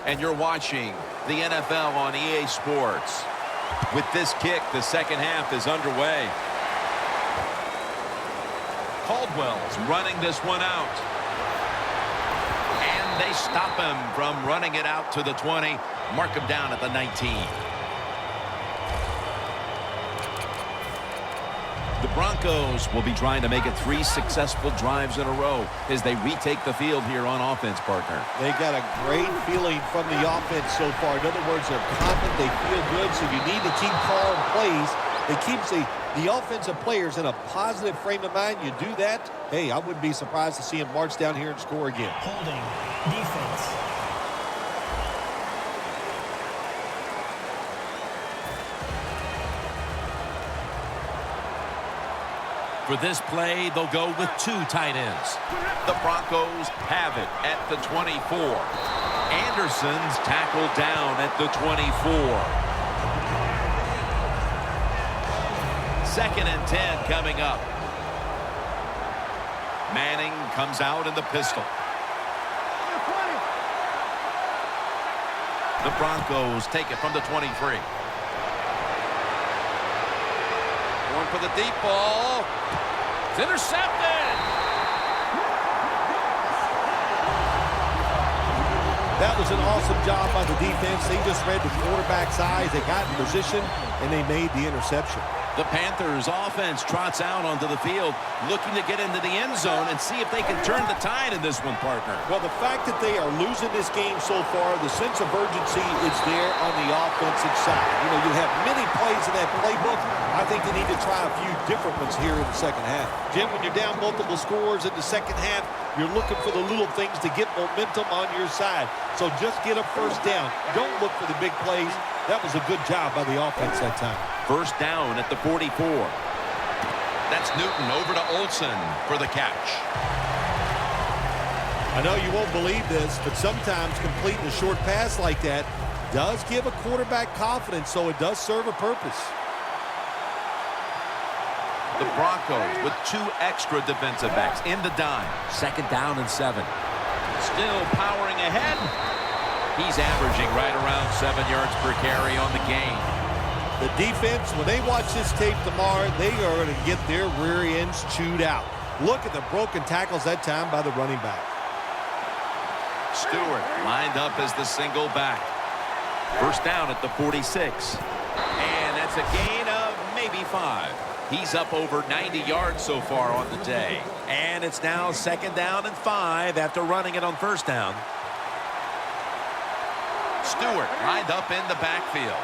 and you're watching the NFL on EA Sports. With this kick, the second half is underway. Caldwell's running this one out. And they stop him from running it out to the 20. Mark him down at the 19. The Broncos will be trying to make it 3 successful drives in a row as they retake the field here on offense, partner. They got a great feeling from the offense so far. In other words, they're confident, they feel good, so you need to keep calling plays. It keeps the offensive players in a positive frame of mind. You do that, hey, I wouldn't be surprised to see them march down here and score again. Holding defense. For this play, they'll go with 2 tight ends. The Broncos have it at the 24. Anderson's tackled down at the 24. 2nd and 10 coming up. Manning comes out in the pistol. The Broncos take it from the 23. Going for the deep ball. It's intercepted. That was an awesome job by the defense. They just read the quarterback's eyes. They got in position, and they made the interception. The Panthers offense trots out onto the field, looking to get into the end zone and see if they can turn the tide in this one, partner. Well, the fact that they are losing this game so far, the sense of urgency is there on the offensive side. You know, you have many plays in that playbook. I think they need to try a few different ones here in the second half. Jim, when you're down multiple scores in the second half, you're looking for the little things to get momentum on your side. So just get a first down. Don't look for the big plays. That was a good job by the offense that time. First down at the 44. That's Newton over to Olsen for the catch. I know you won't believe this, but sometimes completing a short pass like that does give a quarterback confidence, so it does serve a purpose. The Broncos with 2 extra defensive backs in the dime. 2nd down and 7. Still powering ahead. He's averaging right around 7 yards per carry on the game. The defense, when they watch this tape tomorrow, they are going to get their rear ends chewed out. Look at the broken tackles that time by the running back. Stewart lined up as the single back. First down at the 46. And that's a gain of maybe 5. He's up over 90 yards so far on the day. And it's now 2nd down and 5 after running it on first down. Stewart lined up in the backfield.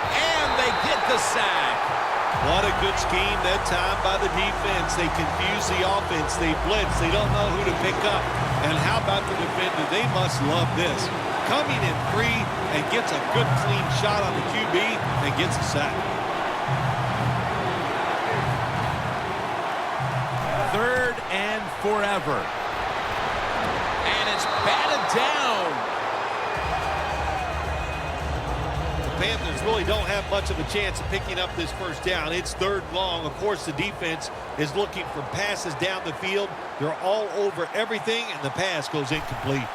And they get the sack. What a good scheme that time by the defense. They confuse the offense. They blitz. They don't know who to pick up. And how about the defender? They must love this. Coming in free and gets a good clean shot on the QB and gets a sack. 3rd and forever. And it's batted down. The Panthers really don't have much of a chance of picking up this first down. It's 3rd long. Of course, the defense is looking for passes down the field. They're all over everything, and the pass goes incomplete.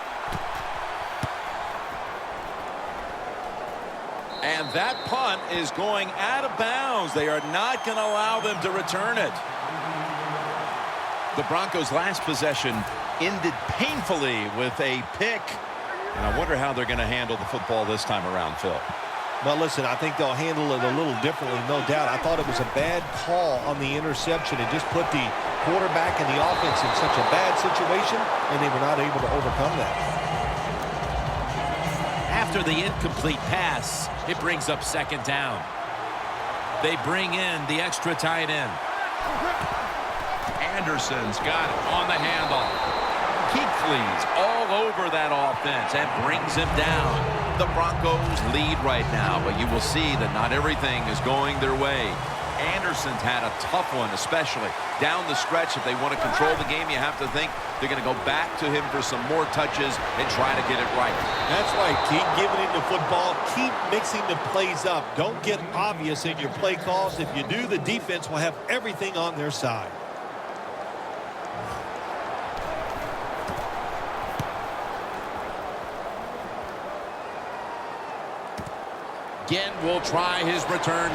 And that punt is going out of bounds. They are not going to allow them to return it. The Broncos' last possession ended painfully with a pick. And I wonder how they're going to handle the football this time around, Phil. Well, listen, I think they'll handle it a little differently, no doubt. I thought it was a bad call on the interception. It just put the quarterback and the offense in such a bad situation, and they were not able to overcome that. After the incomplete pass, it brings up 2nd down. They bring in the extra tight end. Anderson's got it on the handoff. Kuechly's all over that offense and brings him down. The Broncos lead right now, but you will see that not everything is going their way. Anderson's had a tough one, especially down the stretch. If they want to control the game, you have to think they're going to go back to him for some more touches and try to get it right. That's right. Keep giving him the football. Keep mixing the plays up. Don't get obvious in your play calls. If you do, the defense will have everything on their side. Again, will try his return.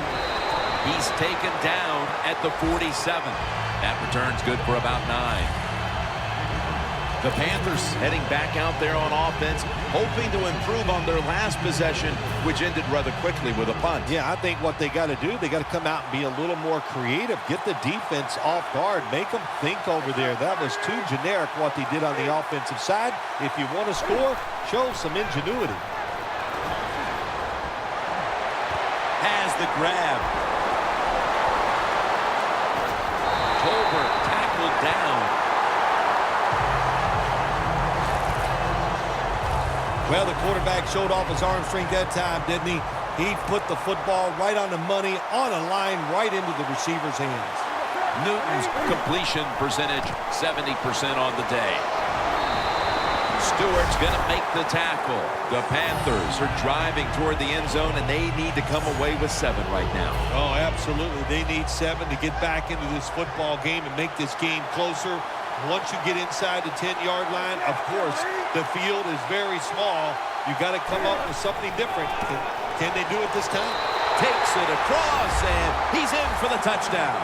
He's taken down at the 47. That return's good for about 9. The Panthers heading back out there on offense, hoping to improve on their last possession, which ended rather quickly with a punt. Yeah, I think what they got to do, they got to come out and be a little more creative. Get the defense off guard. Make them think over there. That was too generic what they did on the offensive side. If you want to score, show some ingenuity. Has the grab. Tolbert tackled down. Well, the quarterback showed off his arm strength that time, didn't he? He put the football right on the money, on a line, right into the receiver's hands. Newton's completion percentage, 70% on the day. Stewart's going to make the tackle. The Panthers are driving toward the end zone, and they need to come away with 7 right now. Oh, absolutely. They need 7 to get back into this football game and make this game closer. Once you get inside the 10-yard line, of course, the field is very small. You got to come up with something different. Can they do it this time? Takes it across, and he's in for the touchdown.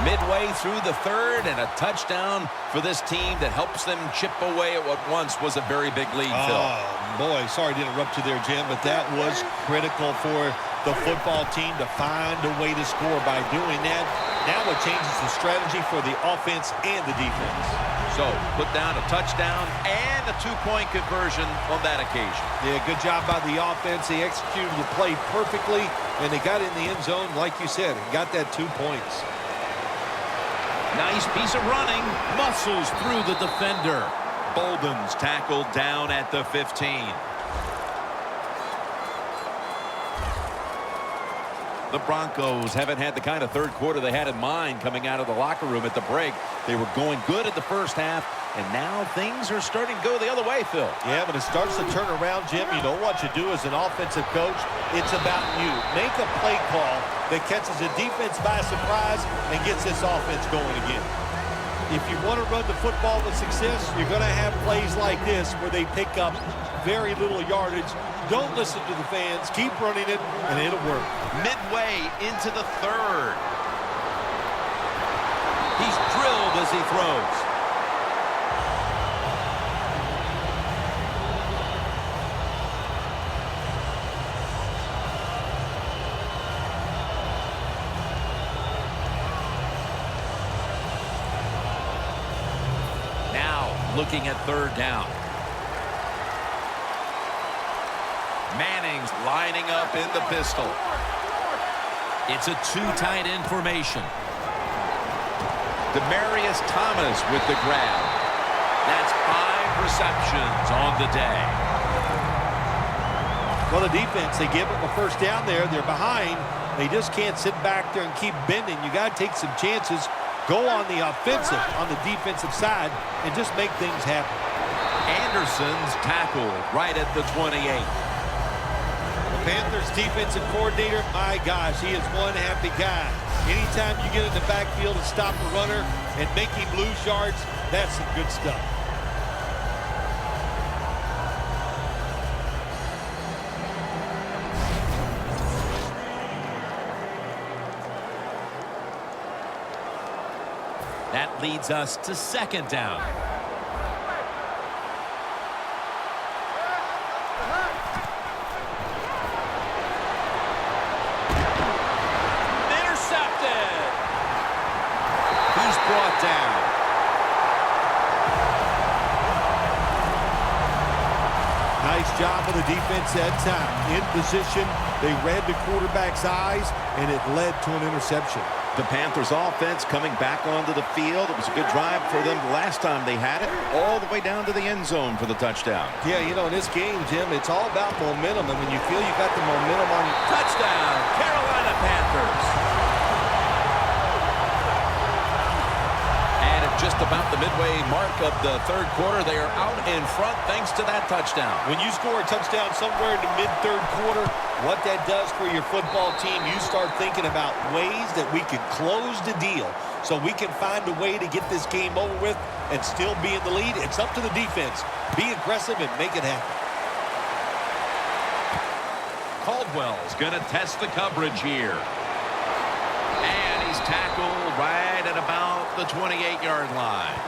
Midway through the third, and a touchdown for this team that helps them chip away at what once was a very big lead, Phil. Oh, boy, sorry to interrupt you there, Jim, but that was critical for the football team to find a way to score by doing that. Now it changes the strategy for the offense and the defense. So, put down a touchdown and a 2-point conversion on that occasion. Yeah, good job by the offense. They executed the play perfectly, and they got in the end zone, like you said, and got that 2 points. Nice piece of running. Muscles through the defender. Bolden's tackled down at the 15. The Broncos haven't had the kind of third quarter they had in mind coming out of the locker room at the break. They were going good at the first half, and now things are starting to go the other way, Phil. Yeah, but it starts to turn around, Jim. You know what you do as an offensive coach? It's about you. Make a play call that catches the defense by surprise and gets this offense going again. If you want to run the football with success, you're going to have plays like this where they pick up very little yardage. Don't listen to the fans. Keep running it, and it'll work. Midway into the third. He's drilled as he throws. Now looking at third down. Manning's lining up in the pistol. It's a 2 tight end formation. Demaryius Thomas with the grab. That's 5 receptions on the day. Well, the defense, they give them a first down there. They're behind. They just can't sit back there and keep bending. You got to take some chances. Go on the offensive, on the defensive side, and just make things happen. Anderson's tackled right at the 28. Panthers defensive coordinator, my gosh, he is one happy guy. Anytime you get in the backfield and stop a runner and make him lose yards, that's some good stuff. That leads us to second down. Brought down. Nice job of the defense that time. In position, they read the quarterback's eyes, and it led to an interception. The Panthers offense coming back onto the field. It was a good drive for them last time they had it, all the way down to the end zone for the touchdown. Yeah, you know, in this game, Jim, it's all about momentum, and when you feel you got the momentum on your touchdown, Carolina Panthers. Just about the midway mark of the third quarter, they are out in front thanks to that touchdown. When you score a touchdown somewhere in the mid-third quarter, what that does for your football team, you start thinking about ways that we can close the deal so we can find a way to get this game over with and still be in the lead. It's up to the defense. Be aggressive and make it happen. Caldwell's going to test the coverage here. And he's tackled right at about the 28-yard line.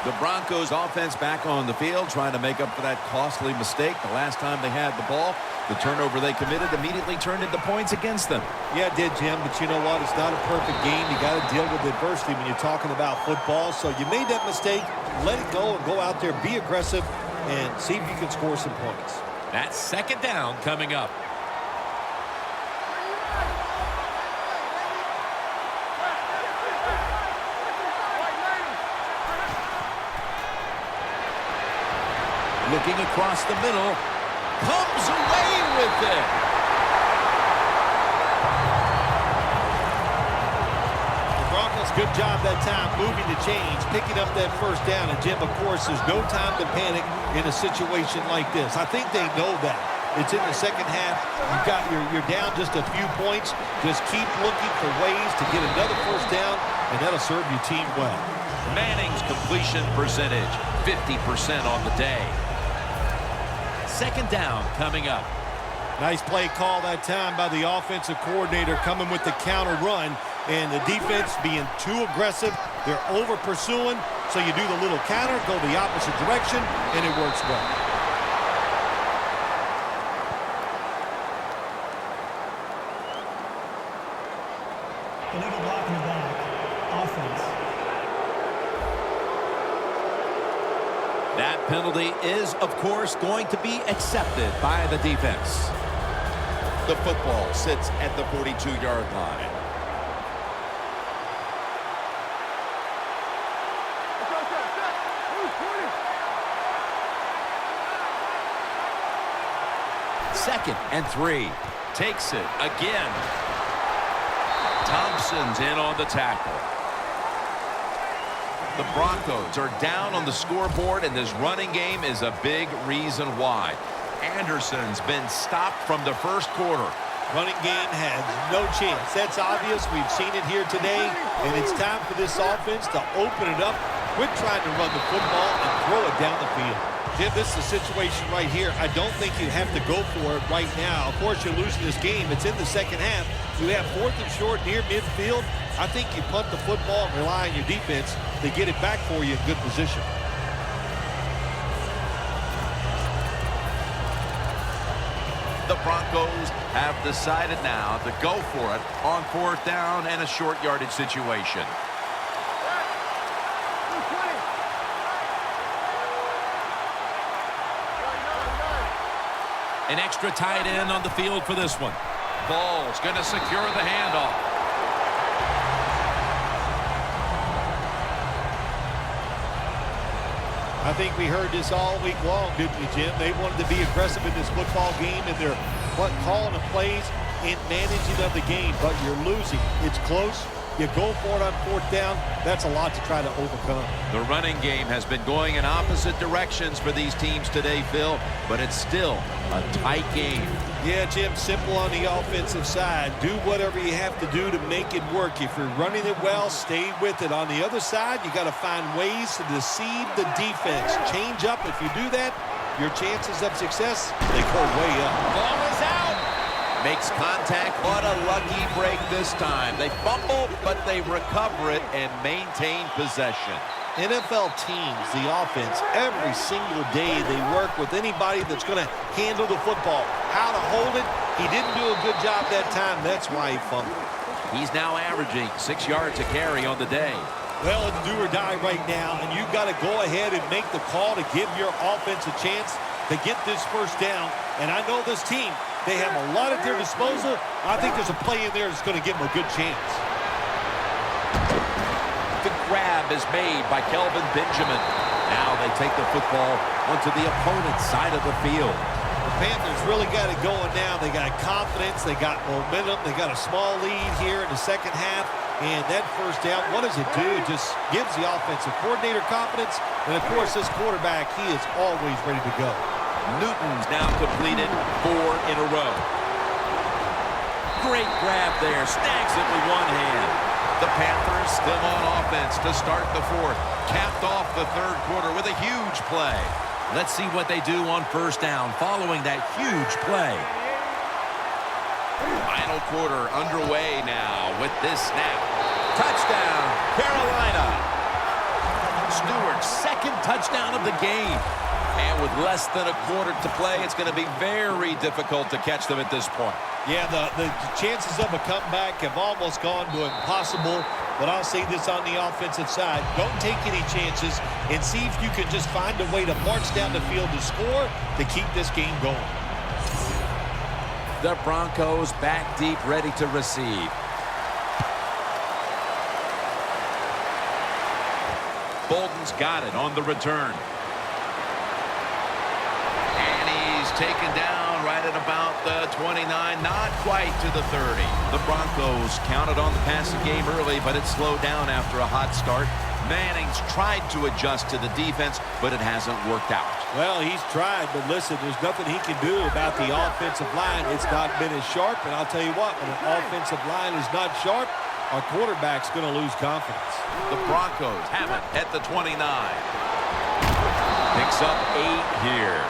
The Broncos offense back on the field trying to make up for that costly mistake. The last time they had the ball, the turnover they committed immediately turned into points against them. Yeah, it did, Jim, but you know what? It's not a perfect game. You got to deal with adversity when you're talking about football. So you made that mistake, let it go, and go out there, be aggressive, and see if you can score some points. That's second down coming up. Looking across the middle, comes away with it. The Broncos, good job that time moving the chains, picking up that first down. And, Jim, of course, there's no time to panic in a situation like this. I think they know that. It's in the second half. You're down just a few points. Just keep looking for ways to get another first down, and that'll serve your team well. Manning's completion percentage, 50% on the day. Second down coming up. Nice play call that time by the offensive coordinator, coming with the counter run, and the defense being too aggressive. They're over pursuing, so you do the little counter, go the opposite direction, and it works well. Illegal block in the back. Offense. That penalty is, of course, going to be accepted by the defense. The football sits at the 42-yard line. Second and 3. Takes it again. Thompson's in on the tackle. The Broncos are down on the scoreboard, and this running game is a big reason why. Anderson's been stopped from the first quarter. Running game has no chance. That's obvious. We've seen it here today, and it's time for this offense to open it up. Quit trying to run the football and throw it down the field. Jim, this is a situation right here. I don't think you have to go for it right now. Of course, you're losing this game. It's in the second half. You have 4th and short near midfield. I think you punt the football and rely on your defense to get it back for you in good position. The Broncos have decided now to go for it on 4th down and a short yardage situation. An extra tight end on the field for this one. Ball's going to secure the handoff. I think we heard this all week long, didn't we, Jim? They wanted to be aggressive in this football game, and they're calling the plays and managing of the game, but you're losing. It's close. You go for it on 4th down. That's a lot to try to overcome. The running game has been going in opposite directions for these teams today, Phil, but it's still a tight game. Yeah, Jim, simple on the offensive side. Do whatever you have to do to make it work. If you're running it well, stay with it. On the other side, you got to find ways to deceive the defense. Change up. If you do that, your chances of success, they go way up. Ball is out. Makes contact. What a lucky break this time. They fumble, but they recover it and maintain possession. NFL teams, the offense, every single day they work with anybody that's going to handle the football. How to hold it, he didn't do a good job that time. That's why he fumbled. He's now averaging 6 yards a carry on the day. Well, it's do or die right now, and you've got to go ahead and make the call to give your offense a chance to get this first down. And I know this team, they have a lot at their disposal. I think there's a play in there that's going to give them a good chance. The grab is made by Kelvin Benjamin. Now they take the football onto the opponent's side of the field. The Panthers really got it going now. They got confidence. They got momentum. They got a small lead here in the second half. And that first down, what does it do? It just gives the offensive coordinator confidence. And, of course, this quarterback, he is always ready to go. Newton's now completed 4 in a row. Great grab there. Snags it with one hand. The Panthers still on offense to start the 4th. Capped off the 3rd quarter with a huge play. Let's see what they do on first down following that huge play. Final quarter underway now with this snap. Touchdown, Carolina. Stewart's second touchdown of the game. And with less than a quarter to play, it's going to be very difficult to catch them at this point. Yeah, the chances of a comeback have almost gone to impossible. But I'll say this on the offensive side. Don't take any chances and see if you can just find a way to march down the field to score to keep this game going. The Broncos back deep, ready to receive. Bolden's got it on the return. And he's taken down right at about the 29, not quite to the 30. The Broncos counted on the passing game early, but it slowed down after a hot start. Manning's tried to adjust to the defense, but it hasn't worked out. Well, he's tried, but listen, there's nothing he can do about the offensive line. It's not been as sharp, and I'll tell you what, when an offensive line is not sharp, our quarterback's going to lose confidence. The Broncos have it at the 29. Picks up 8 here.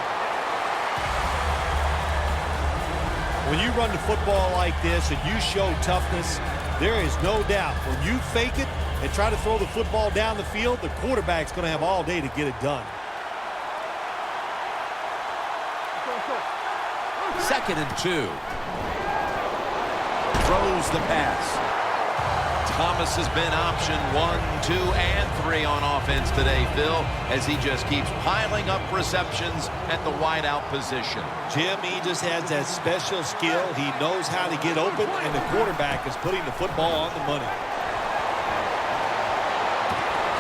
When you run the football like this and you show toughness, there is no doubt when you fake it and try to throw the football down the field, the quarterback's going to have all day to get it done. 2nd and 2. Throws the pass. Thomas has been option 1, 2, and 3 on offense today, Phil, as he just keeps piling up receptions at the wideout position. Jim, he just has that special skill. He knows how to get open, and the quarterback is putting the football on the money.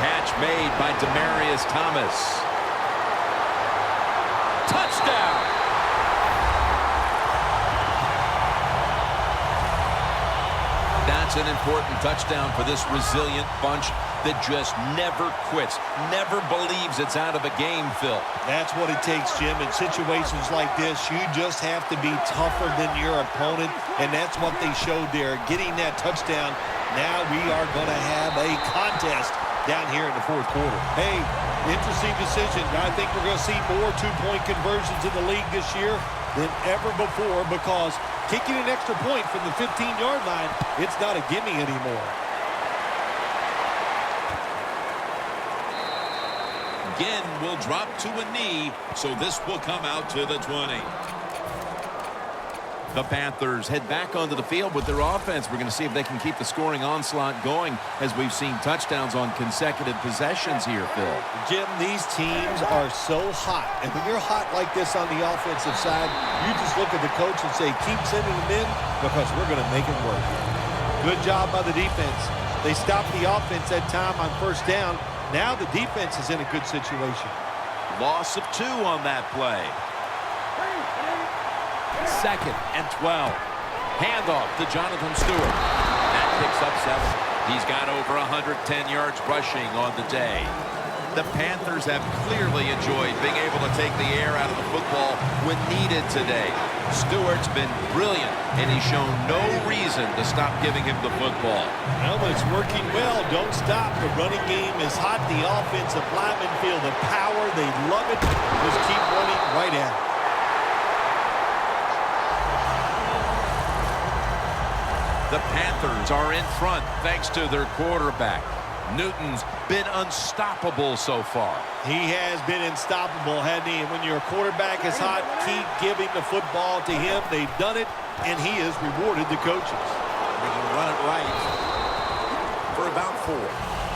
Catch made by Demaryius Thomas. Touchdown! That's an important touchdown for this resilient bunch that just never quits, never believes it's out of a game, Phil. That's what it takes, Jim. In situations like this, you just have to be tougher than your opponent, and that's what they showed there, getting that touchdown. Now we are going to have a contest down here in the 4th quarter. Hey, interesting decision. I think we're going to see more two-point conversions in the league this year than ever before, because kicking an extra point from the 15-yard line, it's not a gimme anymore. Again, will drop to a knee, so this will come out to the 20. The Panthers head back onto the field with their offense. We're going to see if they can keep the scoring onslaught going, as we've seen touchdowns on consecutive possessions here, Phil. Jim, these teams are so hot. And when you're hot like this on the offensive side, you just look at the coach and say, keep sending them in because we're going to make it work. Good job by the defense. They stopped the offense that time on first down. Now the defense is in a good situation. Loss of 2 on that play. 2nd and 12. Handoff to Jonathan Stewart. That picks up 7. He's got over 110 yards rushing on the day. The Panthers have clearly enjoyed being able to take the air out of the football when needed today. Stewart's been brilliant, and he's shown no reason to stop giving him the football. Well, it's working well. Don't stop. The running game is hot. The offensive linemen feel the power. They love it. Just keep running right at it. The Panthers are in front thanks to their quarterback. Newton's been unstoppable so far. He has been unstoppable, hasn't he? And when your quarterback is hot, keep giving the football to him. They've done it, and he has rewarded the coaches. They're going to run it right for about 4.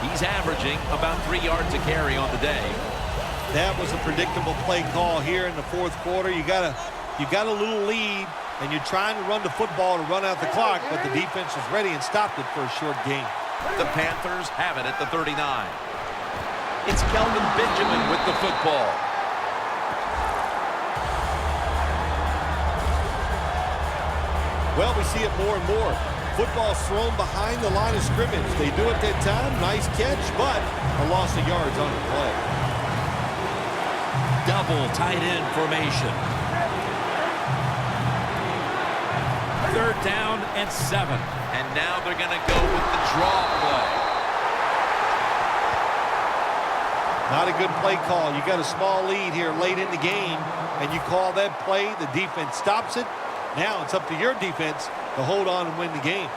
He's averaging about 3 yards a carry on the day. That was a predictable play call here in the 4th quarter. You got a little lead, and you're trying to run the football to run out the clock, but the defense was ready and stopped it for a short gain. The Panthers have it at the 39. It's Kelvin Benjamin with the football. Well, we see it more and more. Football's thrown behind the line of scrimmage. They do it that time. Nice catch, but a loss of yards on the play. Double tight end formation. 3rd down and 7. And now they're going to go with the draw play. Not a good play call. You got a small lead here late in the game, and you call that play. The defense stops it. Now it's up to your defense to hold on and win the game.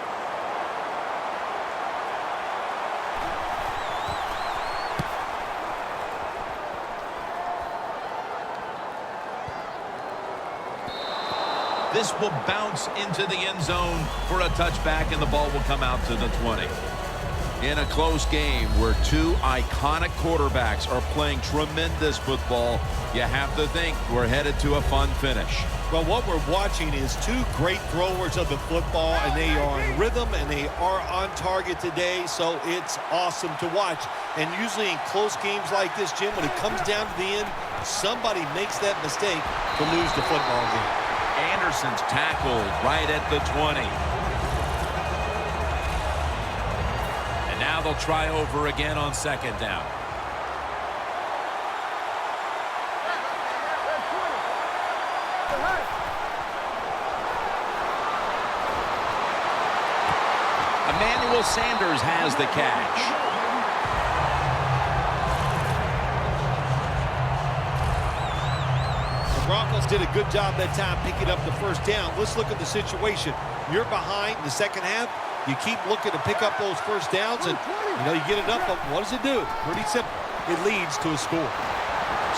This will bounce into the end zone for a touchback, and the ball will come out to the 20. In a close game where two iconic quarterbacks are playing tremendous football, you have to think we're headed to a fun finish. Well, what we're watching is two great throwers of the football, and they are in rhythm, and they are on target today, so it's awesome to watch. And usually in close games like this, Jim, when it comes down to the end, somebody makes that mistake to lose the football game. Anderson's tackled right at the 20. And now they'll try over again on second down. Emmanuel Sanders has the catch. Broncos did a good job that time picking up the first down. Let's look at the situation. You're behind in the second half. You keep looking to pick up those first downs, and you get it up, but what does it do? Pretty simple. It leads to a score.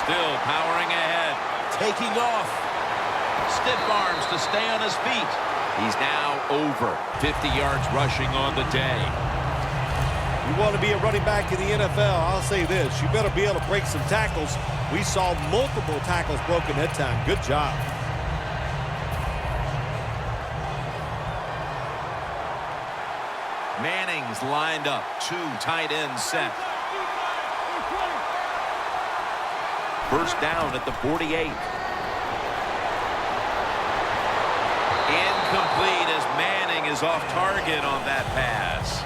Still powering ahead. Taking off. Stiff arms to stay on his feet. He's now over 50 yards rushing on the day. You want to be a running back in the NFL, I'll say this. You better be able to break some tackles. We saw multiple tackles broken that time. Good job. Manning's lined up. Two tight ends set. First down at the 48. Incomplete as Manning is off target on that pass.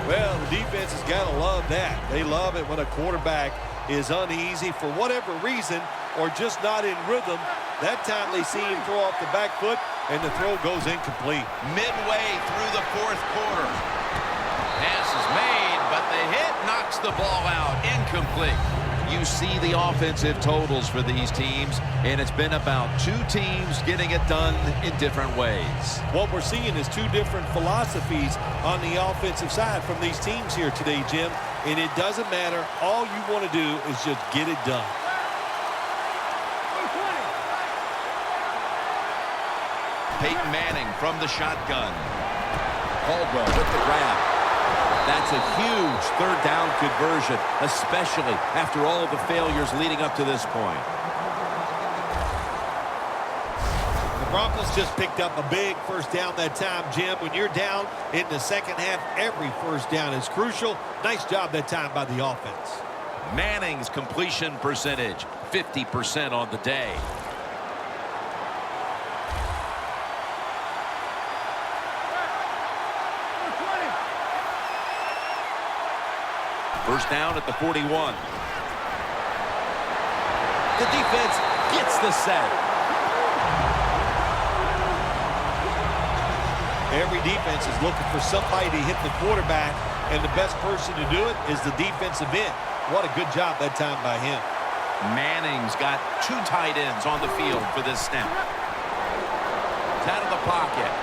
Well, the defense has got to love that. They love it when a quarterback is uneasy for whatever reason or just not in rhythm. That time they see him throw off the back foot, and the throw goes incomplete. Midway through the fourth quarter. Pass is made, but the hit knocks the ball out. Incomplete. You see the offensive totals for these teams, and it's been about two teams getting it done in different ways. What we're seeing is two different philosophies on the offensive side from these teams here today, Jim. And it doesn't matter. All you want to do is just get it done. Peyton Manning from the shotgun. Caldwell with the grab. That's a huge third down conversion, especially after all of the failures leading up to this point. The Broncos just picked up a big first down that time, Jim. When you're down in the second half, every first down is crucial. Nice job that time by the offense. Manning's completion percentage, 50% on the day. First down at the 41. The defense gets the sack. Every defense is looking for somebody to hit the quarterback, and the best person to do it is the defensive end. What a good job that time by him. Manning's got two tight ends on the field for this snap. It's out of the pocket.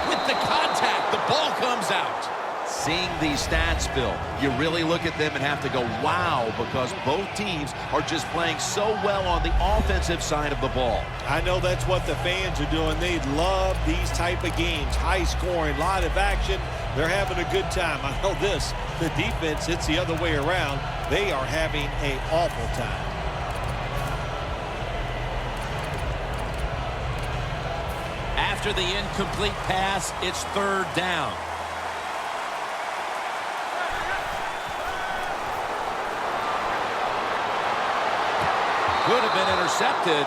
With the contact, the ball comes out. Seeing these stats, Bill, you really look at them and have to go, wow, because both teams are just playing so well on the offensive side of the ball. I know that's what the fans are doing. They love these type of games. High scoring, lot of action. They're having a good time. I know this. The defense, it's the other way around. They are having an awful time. After the incomplete pass, it's third down. Could have been intercepted.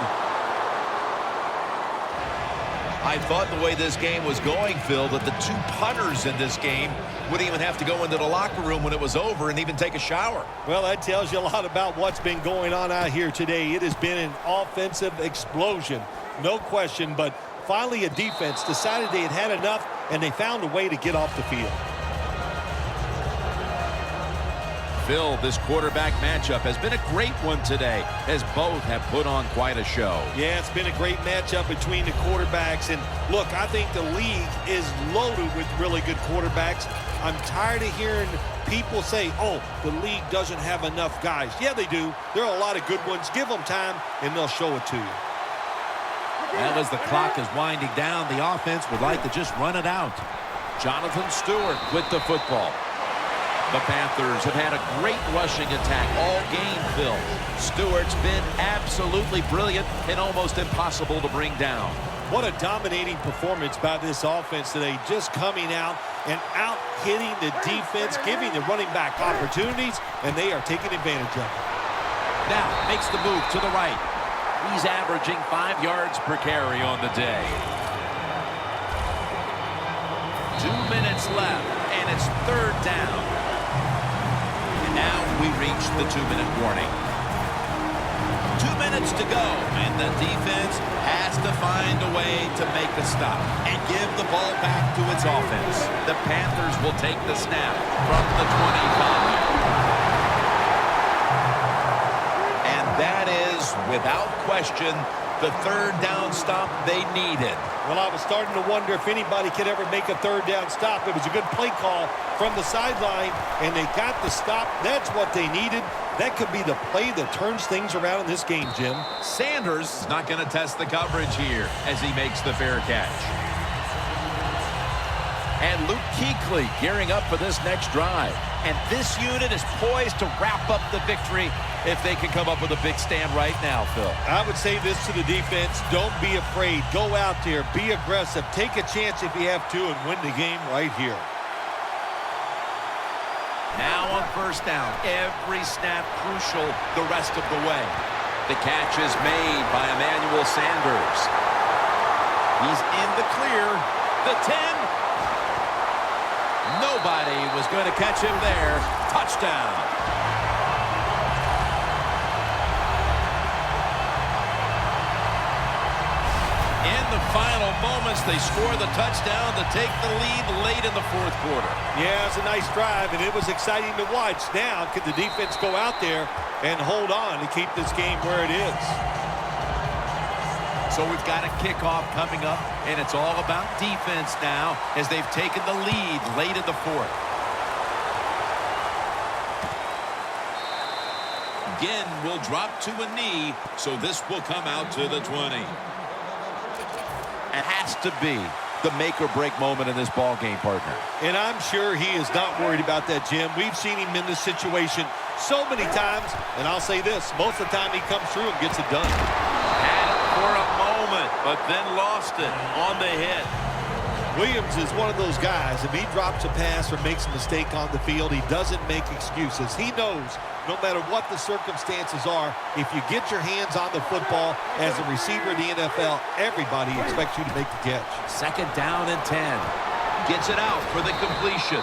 I thought the way this game was going, Phil, that the two punters in this game would even have to go into the locker room when it was over and even take a shower. Well, that tells you a lot about what's been going on out here today. It has been an offensive explosion, no question, but finally a defense decided they had had enough, and they found a way to get off the field. Phil, this quarterback matchup has been a great one today, as both have put on quite a show. Yeah, it's been a great matchup between the quarterbacks. And look, I think the league is loaded with really good quarterbacks. I'm tired of hearing people say, oh, the league doesn't have enough guys. Yeah, they do. There are a lot of good ones. Give them time, and they'll show it to you. Well, as the clock is winding down, the offense would like to just run it out. Jonathan Stewart with the football. The Panthers have had a great rushing attack all game, Phil. Stewart's been absolutely brilliant and almost impossible to bring down. What a dominating performance by this offense today, just coming out and out-hitting the defense, giving the running back opportunities, and they are taking advantage of it. Now makes the move to the right. He's averaging 5 yards per carry on the day. 2 minutes left, and it's third down. And now we reach the 2-minute warning. 2 minutes to go, and the defense has to find a way to make a stop and give the ball back to its offense. The Panthers will take the snap from the 25. And that is, without question, the third down stop they needed. Well, I was starting to wonder if anybody could ever make a third down stop. It was a good play call from the sideline, and they got the stop. That's what they needed. That could be the play that turns things around in this game, Jim. Sanders is not going to test the coverage here as he makes the fair catch. And Luke Kuechly gearing up for this next drive. And this unit is poised to wrap up the victory if they can come up with a big stand right now, Phil. I would say this to the defense. Don't be afraid. Go out there. Be aggressive. Take a chance if you have to and win the game right here. Now on first down. Every snap crucial the rest of the way. The catch is made by Emmanuel Sanders. He's in the clear. The 10. Nobody was going to catch him there. Touchdown. In the final moments, they score the touchdown to take the lead late in the fourth quarter. Yeah, it's a nice drive, and it was exciting to watch. Now, could the defense go out there and hold on to keep this game where it is? So we've got a kickoff coming up, and it's all about defense now as they've taken the lead late in the fourth. Again, will drop to a knee, so this will come out to the 20. It has to be the make-or-break moment in this ball game, partner. And I'm sure he is not worried about that, Jim. We've seen him in this situation so many times, and I'll say this, most of the time he comes through and gets it done. Had it for a moment, but then lost it on the hit. Williams is one of those guys, if he drops a pass or makes a mistake on the field, he doesn't make excuses. He knows no matter what the circumstances are, if you get your hands on the football as a receiver in the NFL, everybody expects you to make the catch. Second down and 10. Gets it out for the completion.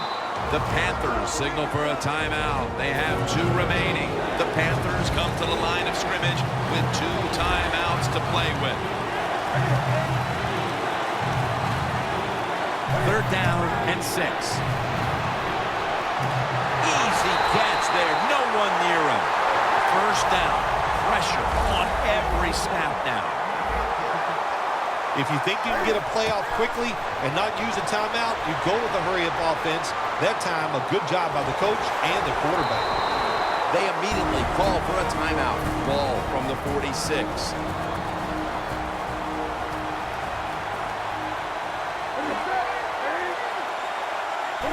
The Panthers signal for a timeout. They have 2 remaining. The Panthers come to the line of scrimmage with 2 timeouts to play with. Third down and 6. Easy catch there. No one near him. First down. Pressure on every snap now. If you think you can get a play off quickly and not use a timeout, you go with a hurry-up offense. That time, a good job by the coach and the quarterback. They immediately call for a timeout. Ball from the 46.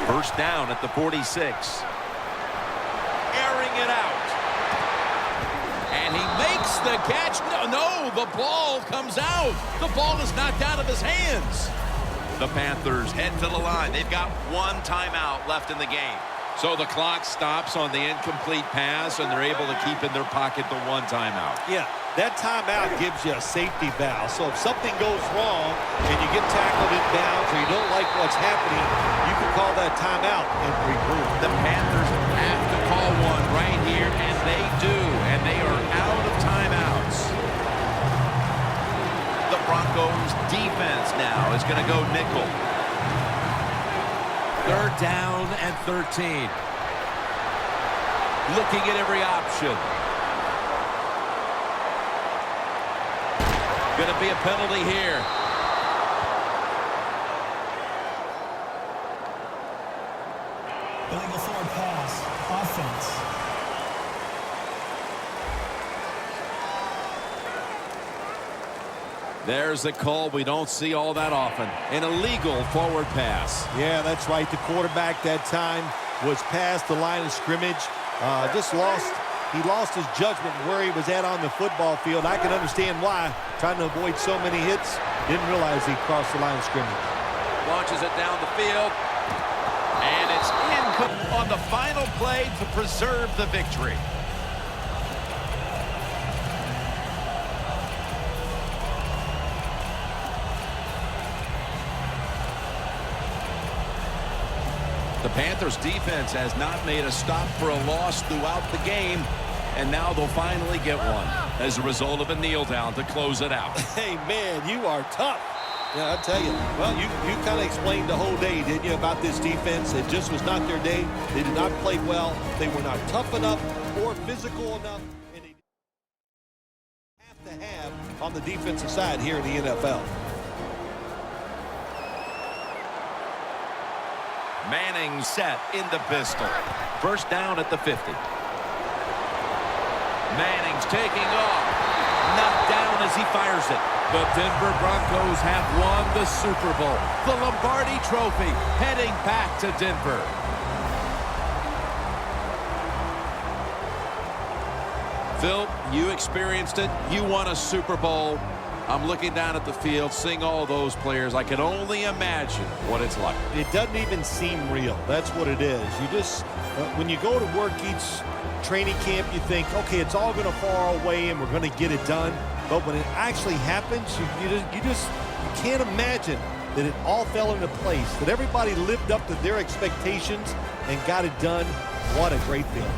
First down at the 46. Airing it out. And he makes the catch. No, the ball comes out. The ball is knocked out of his hands. The Panthers head to the line. They've got 1 timeout left in the game. So the clock stops on the incomplete pass, and they're able to keep in their pocket the 1 timeout. Yeah, that timeout gives you a safety valve. So if something goes wrong and you get tackled in bounds or you don't like what's happening, you can call that timeout and regroup. The Panthers have to call one right here, and they do. And they are out of timeouts. The Broncos defense now is going to go nickel. Third down and 13. Looking at every option. Going to be a penalty here. Illegal forward pass. Offense. There's a call we don't see all that often. An illegal forward pass. Yeah, that's right. The quarterback that time was past the line of scrimmage. He lost his judgment where he was at on the football field. I can understand why. Trying to avoid so many hits. Didn't realize he crossed the line of scrimmage. Launches it down the field. And it's incomplete on the final play to preserve the victory. The Panthers defense has not made a stop for a loss throughout the game, and now they'll finally get one as a result of a kneel down to close it out. Hey, man, you are tough. Yeah, I tell you. Well, you kind of explained the whole day, didn't you, about this defense? It just was not their day. They did not play well. They were not tough enough or physical enough. And they have to have on the defensive side here in the NFL. Manning set in the pistol. First down at the 50. Manning's taking off. Knocked down as he fires it. The Denver Broncos have won the Super Bowl. The Lombardi Trophy heading back to Denver. Phil, you experienced it. You won a Super Bowl. I'm looking down at the field, seeing all those players. I can only imagine what it's like. It doesn't even seem real. That's what it is. You just, when you go to work each training camp, you think, okay, it's all going to fall away and we're going to get it done. But when it actually happens, you can't imagine that it all fell into place, that everybody lived up to their expectations and got it done. What a great feeling.